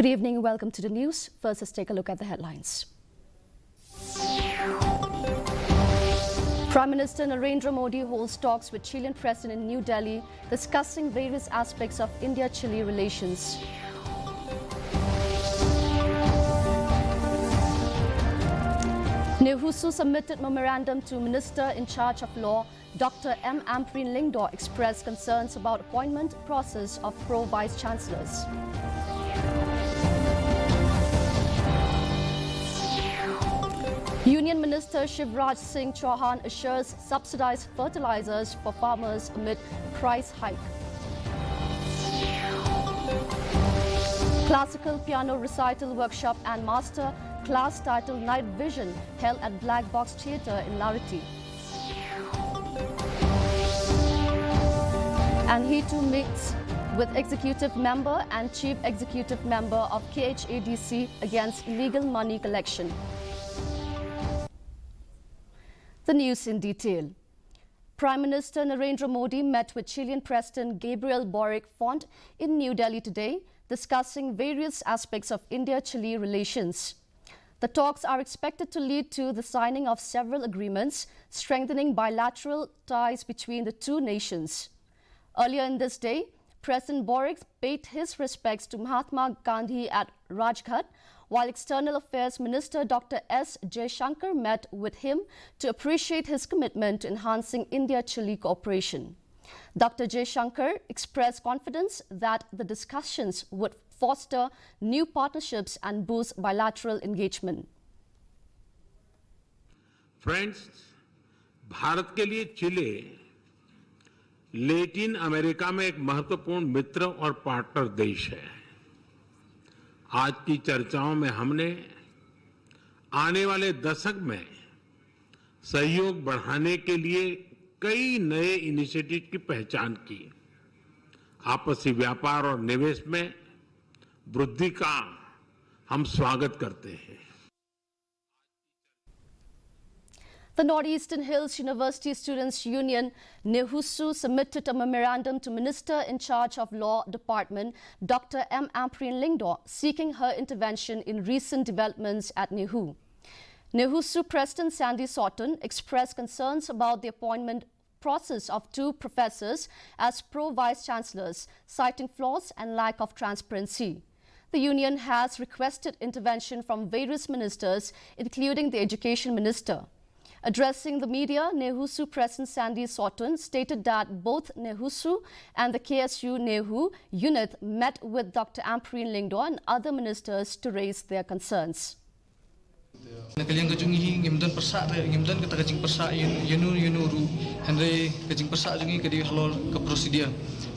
evening, welcome to the news. First, let's take a look at the headlines. Prime Minister Narendra Modi holds talks with Chilean President in New Delhi, discussing various aspects of India-Chile relations. NEHUSU submitted memorandum to Minister in charge of law, Dr. M. Amprin Lingdor expressed concerns about appointment process of pro-vice chancellors. Union Minister Shivraj Singh Chauhan assures subsidized fertilizers for farmers amid price hike. Classical piano recital workshop and master class titled Night Vision held at Black Box Theatre in Lariti. And he too meets with Executive Member and Chief Executive Member of KHADC against illegal money collection. The news in detail. Prime Minister Narendra Modi met with Chilean President Gabriel Boric Font in New Delhi today, discussing various aspects of India-Chile relations. The talks are expected to lead to the signing of several agreements, strengthening bilateral ties between the two nations. Earlier in this day, President Boric paid his respects to Mahatma Gandhi at Rajghat, while External Affairs Minister Dr. S. Jaishankar met with him to appreciate his commitment to enhancing India-Chile cooperation. Dr. Jaishankar expressed confidence that the discussions would foster new partnerships and boost bilateral engagement. Friends, Bharat के लिए चिले Latin America में एक महत्वपूर्ण मित्र और partner देश है। आज की चर्चाओं में हमने आने वाले दशक में सहयोग बढ़ाने के लिए कई नए इनिशिएटिव की पहचान की। आपसी व्यापार और निवेश में वृद्धि का हम स्वागत करते हैं। The Northeastern Hills University Students' Union, NEHUSU, submitted a memorandum to Minister in charge of Law Department, Dr. M. Amprin Lingdor, seeking her intervention in recent developments at NEHU. NEHUSU President Sandy Soughton expressed concerns about the appointment process of two professors as pro-vice chancellors, citing flaws and lack of transparency. The union has requested intervention from various ministers, including the Education Minister. Addressing the media, NEHUSU President Sandy Soughton stated that both NEHUSU and the KSU NEHU unit met with Dr. Amprin Lingdor and other ministers to raise their concerns. Nakaliang kajungi ngimdan persa ngimdan kata kajing persa yunu ru Henry kajing persa jungi kadi halor ke prosedur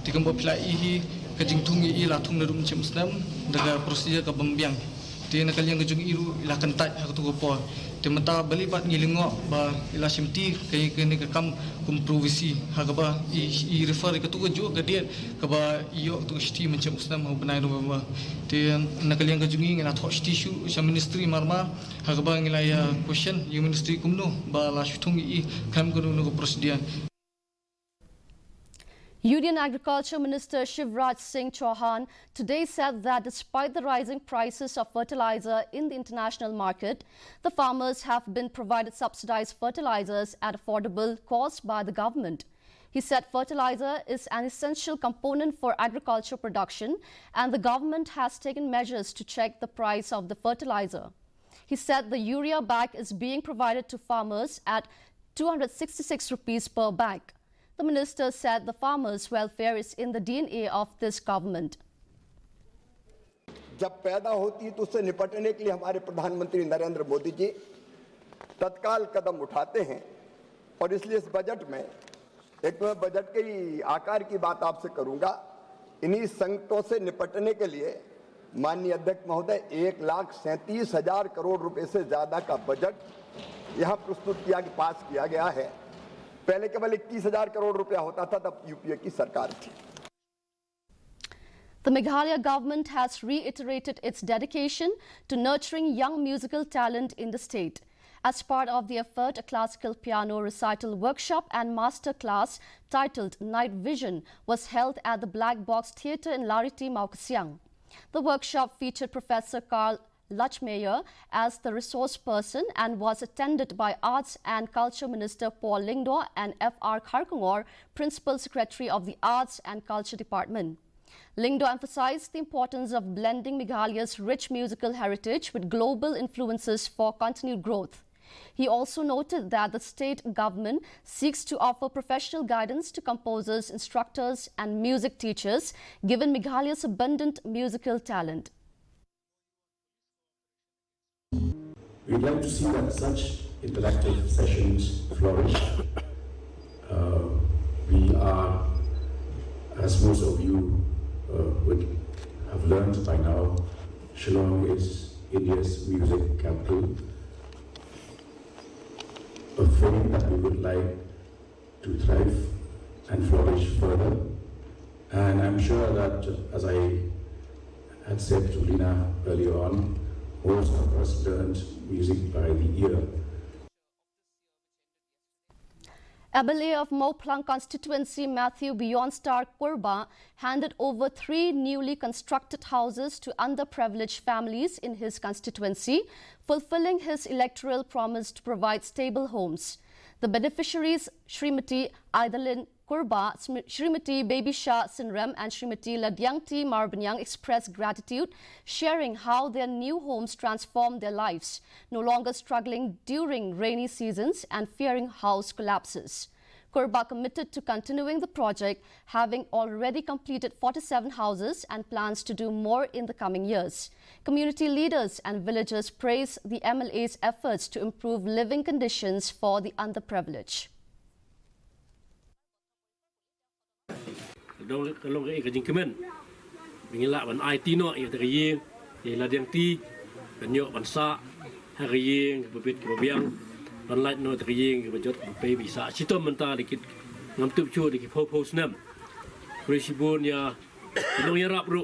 tikambo plai hi kajing tungi i latung narum cemsnam daga prosedur ke bembiang ti nakaliang kajungi iru ila kentai aku tu gopo temata bali pat ngilingok ba ila simti kai kene ke kam komprovisi hagaba i refer ke tu ju ke dia ke ba iyo tu sti mencem usnam ho benai ru ba ti nakaliang kajungi ngila thok sti shu sa ministry marma hagaba ngila ya question you ministry kumno ba la shutung i kam kunu no prosedur. Union Agriculture Minister Shivraj Singh Chauhan today said that despite the rising prices of fertilizer in the international market, the farmers have been provided subsidized fertilizers at affordable cost by the government. He said fertilizer is an essential component for agriculture production and the government has taken measures to check the price of the fertilizer. He said the urea bag is being provided to farmers at 266 rupees per bag. The minister said the farmers' welfare is in the DNA of this government. जब पैदा होती है तो उससे निपटने के लिए हमारे प्रधानमंत्री नरेंद्र मोदी जी तत्काल कदम उठाते हैं और इसलिए इस बजट में एक तो मैं बजट के आकार की बात आपसे करूंगा। इन्हीं संकटों से निपटने के लिए माननीय अध्यक्ष महोदय 1,37,000 करोड़ रुपए से ज्यादा का बजट यहां प्रस्तुत पास किया गया है। पहले केवल 21,000 करोड़ रुपया होता था तब यूपीए की सरकार थी। The Meghalaya government has reiterated its dedication to nurturing young musical talent in the state. As part of the effort, a classical piano recital workshop and master class titled Night Vision was held at the Black Box Theatre in Lariti, Maukasiang. The workshop featured Professor Karl Lachmeyer as the resource person and was attended by Arts and Culture Minister Paul Lyngdoh and F.R. Kharkongor, Principal Secretary of the Arts and Culture Department. Lyngdoh emphasized the importance of blending Meghalaya's rich musical heritage with global influences for continued growth. He also noted that the state government seeks to offer professional guidance to composers, instructors and music teachers, given Meghalaya's abundant musical talent. We'd like to see that such interactive sessions flourish. We are, as most of you would have learned by now, Shillong is India's music capital, a fame that we would like to thrive and flourish further. And I'm sure that, as I had said to Lina earlier on, most of us learned music by the ear. MLA of Moplang constituency Matthew Beyonstar Kurba handed over 3 newly constructed houses to underprivileged families in his constituency, fulfilling his electoral promise to provide stable homes. The beneficiaries, Srimati Aidalin Kurba, Srimati Babisha Sinrem and Srimati Ladyangti Marbanyang expressed gratitude, sharing how their new homes transformed their lives, no longer struggling during rainy seasons and fearing house collapses. Kurba committed to continuing the project, having already completed 47 houses and plans to do more in the coming years. Community leaders and villagers praise the MLA's efforts to improve living conditions for the underprivileged. Kalau ke jingkemen mengilak ban IT no ia teriyeng ia ladang ti banyak bansa hariyeng bebit ke biang ban light no teriyeng ke bajot pe bisa sitom menta dikit ngamtup chu dikit pos nam krisibun ya nong ya rap ru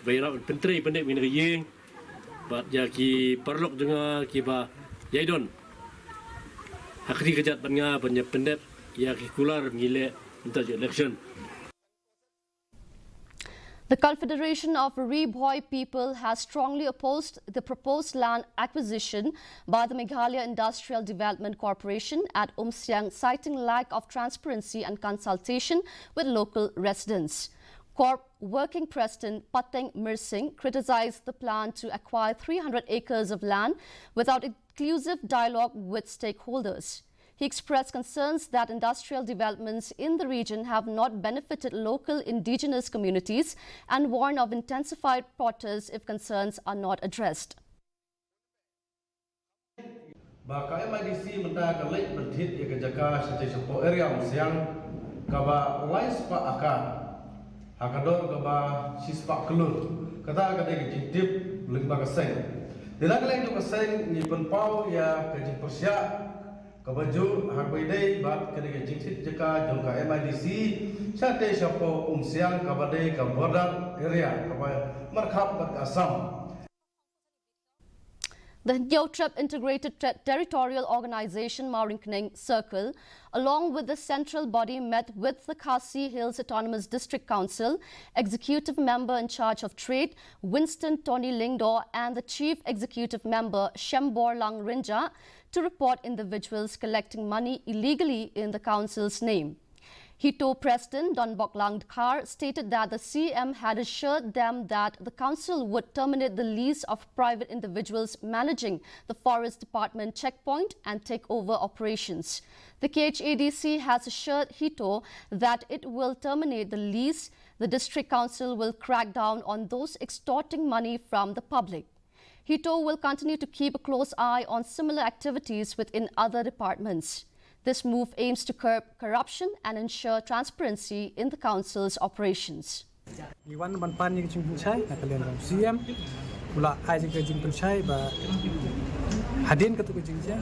bayar pentri pendek min riyeng bat ya ki perlok dengar ki ba yaidon hakri kejat banga banyak pendek ya ki kular ngile untuk election. The Confederation of Reboy People has strongly opposed the proposed land acquisition by the Meghalaya Industrial Development Corporation at Umsiang, citing lack of transparency and consultation with local residents. Corp Working President Pateng Mirsing criticized the plan to acquire 300 acres of land without inclusive dialogue with stakeholders. He expressed concerns that industrial developments in the region have not benefited local indigenous communities and warned of intensified protests if concerns are not addressed. Baka MIDC menta kalek bentit ya kejaka sate sepo area Umsiang kaba lais pa aka hakador kaba sispa kelur kata kata kejintip lengba keseng dilang leng tu keseng ni penpau ya kejing persyak kabaju hakbidai bat kene jingsit jeka jongka MIDC sate sepo Umsiang kabadai ka border area kaba markhap bat Assam. The Nyotrep Integrated Territorial Organization Maurinkneng Circle, along with the central body, met with the Khasi Hills Autonomous District Council, Executive Member in charge of Trade, Winston Tony Lyngdoh, and the Chief Executive Member, Shembor Lang Rinja, to report individuals collecting money illegally in the Council's name. Hito President Don Boklang Khar stated that the CM had assured them that the Council would terminate the lease of private individuals managing the Forest Department checkpoint and take over operations. The KHADC has assured Hito that it will terminate the lease. The District Council will crack down on those extorting money from the public. Hito will continue to keep a close eye on similar activities within other departments. This move aims to curb corruption and ensure transparency in the Council's operations. Iwan manpan yang jing punchai, nak kalian ram CM, pula aja ke jing punchai, ba hadin ketu ke jing sia,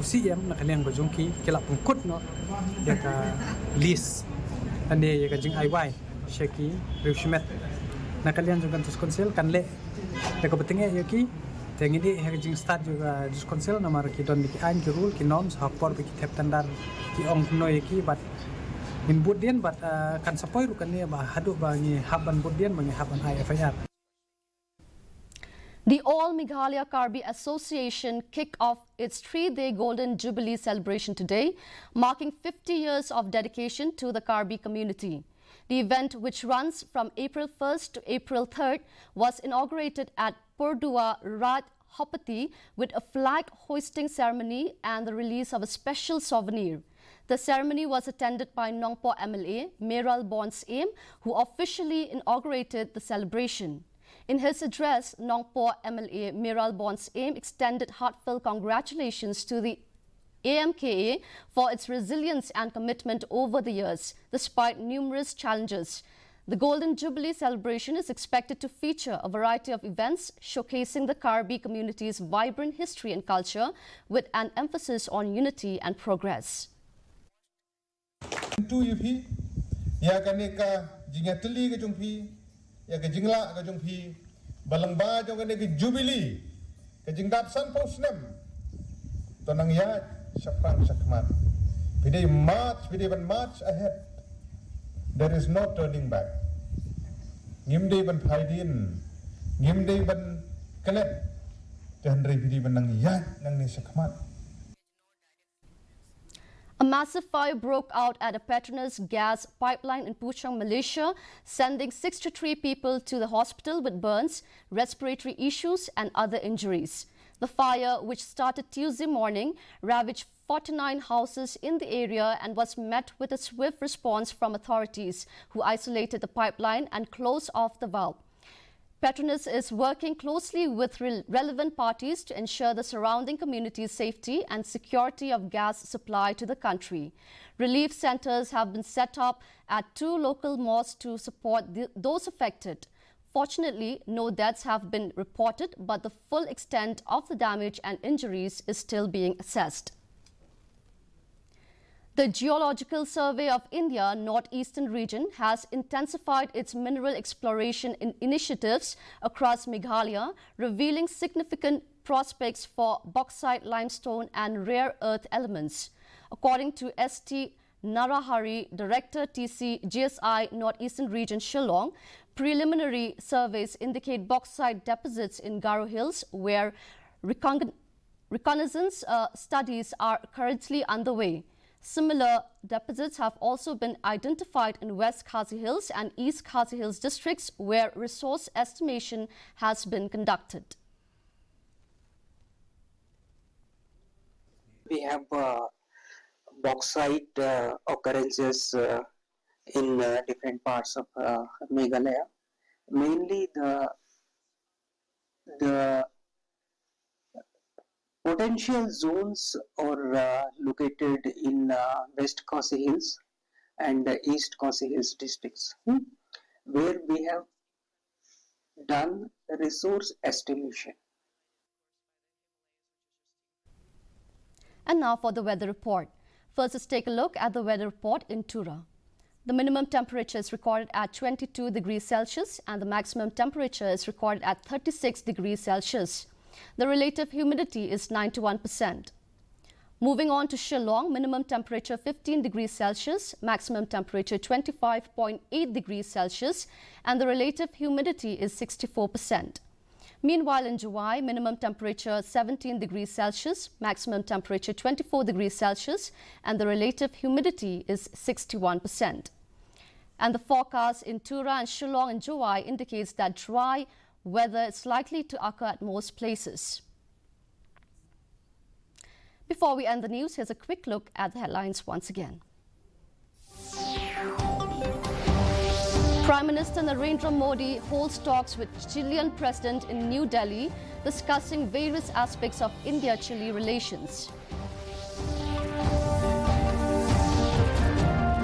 CM nak kalian berjongki, kelak pengkut no, ya ke list, ane ya ke jing IY, Sheki, Revshimet, nak kalian jongkan tus konsil kan le, ya ke pentingnya ya ki. Tengin di herjing start juga dus konsel nama ki don ki an ki rule ki norms hapor ki tep tandar ki ong no ki bat in budien bat kan sapoi rukan ni ba hadu ba ni haban budien ba ni haban IFIR. The All Meghalaya Karbi Association kicked off its 3-day Golden Jubilee celebration today, marking 50 years of dedication to the Karbi community. The event, which runs from April 1st to April 3rd, was inaugurated at Purdua Raj Hopati with a flag hoisting ceremony and the release of a special souvenir. The ceremony was attended by Nongpo MLA Meral Bonds Aim, who officially inaugurated the celebration. In his address, Nongpo MLA Meral Bonds Aim extended heartfelt congratulations to the AMKA for its resilience and commitment over the years, despite numerous challenges. The Golden Jubilee celebration is expected to feature a variety of events showcasing the Karbi community's vibrant history and culture, with an emphasis on unity and progress. Ya kaneka jingateli ke jungpi ya ke jingla ke jungpi balangba jong ke jubilee ke jingdap san posnem tonang ya syafan syakmat pide march ahead. There is no turning back. Ngimde ban phaidin ngimde ban kalet janre pide ban nang ya nang ni syakmat. A massive fire broke out at a Petronas gas pipeline in Puchang, Malaysia, sending 63 people to the hospital with burns, respiratory issues and other injuries. The fire, which started Tuesday morning, ravaged 49 houses in the area and was met with a swift response from authorities, who isolated the pipeline and closed off the valve. Petronas is working closely with relevant parties to ensure the surrounding community's safety and security of gas supply to the country. Relief centers have been set up at 2 local mosques to support those affected. Fortunately, no deaths have been reported, but the full extent of the damage and injuries is still being assessed. The Geological Survey of India Northeastern region has intensified its mineral exploration initiatives across Meghalaya, revealing significant prospects for bauxite, limestone and rare earth elements. According to S.T. Narahari, Director TC GSI Northeastern Region Shillong, preliminary surveys indicate bauxite deposits in Garo Hills, where reconnaissance studies are currently underway. Similar deposits have also been identified in West Khasi Hills and East Khasi Hills districts, where resource estimation has been conducted. We have bauxite occurrences in different parts of Meghalaya. Mainly the potential zones are located in West Khasi Hills and East Khasi Hills districts, where we have done resource estimation. And now for the weather report. First, let's take a look at the weather report in Tura. The minimum temperature is recorded at 22 degrees Celsius and the maximum temperature is recorded at 36 degrees Celsius. The relative humidity is 91%. Moving on to Shillong, minimum temperature 15 degrees Celsius, maximum temperature 25.8 degrees Celsius, and the relative humidity is 64%. Meanwhile, in Juwai, minimum temperature 17 degrees Celsius, maximum temperature 24 degrees Celsius, and the relative humidity is 61%. And the forecast in Tura and Shillong and Juwai indicates that dry weather is likely to occur at most places. Before we end the news, here's a quick look at the headlines once again. Prime Minister Narendra Modi holds talks with Chilean President in New Delhi, discussing various aspects of India-Chile relations.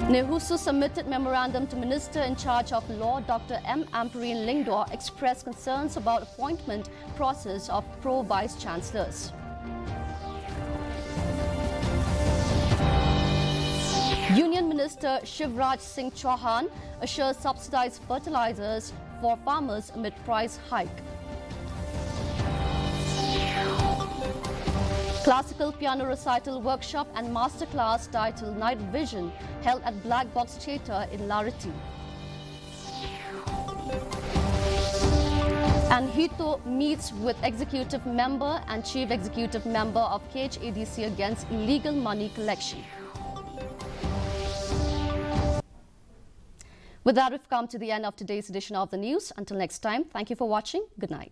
NEHUSU submitted memorandum to Minister in charge of Law Dr. M. Ampreen Lingdor expressed concerns about appointment process of pro-vice chancellors. Union Minister Shivraj Singh Chauhan assures subsidized fertilizers for farmers amid price hike. Classical piano recital workshop and masterclass titled Night Vision held at Black Box Theatre in Larati. And Hito meets with executive member and chief executive member of KHADC against illegal money collection. With that, we've come to the end of today's edition of the news. Until next time, thank you for watching. Good night.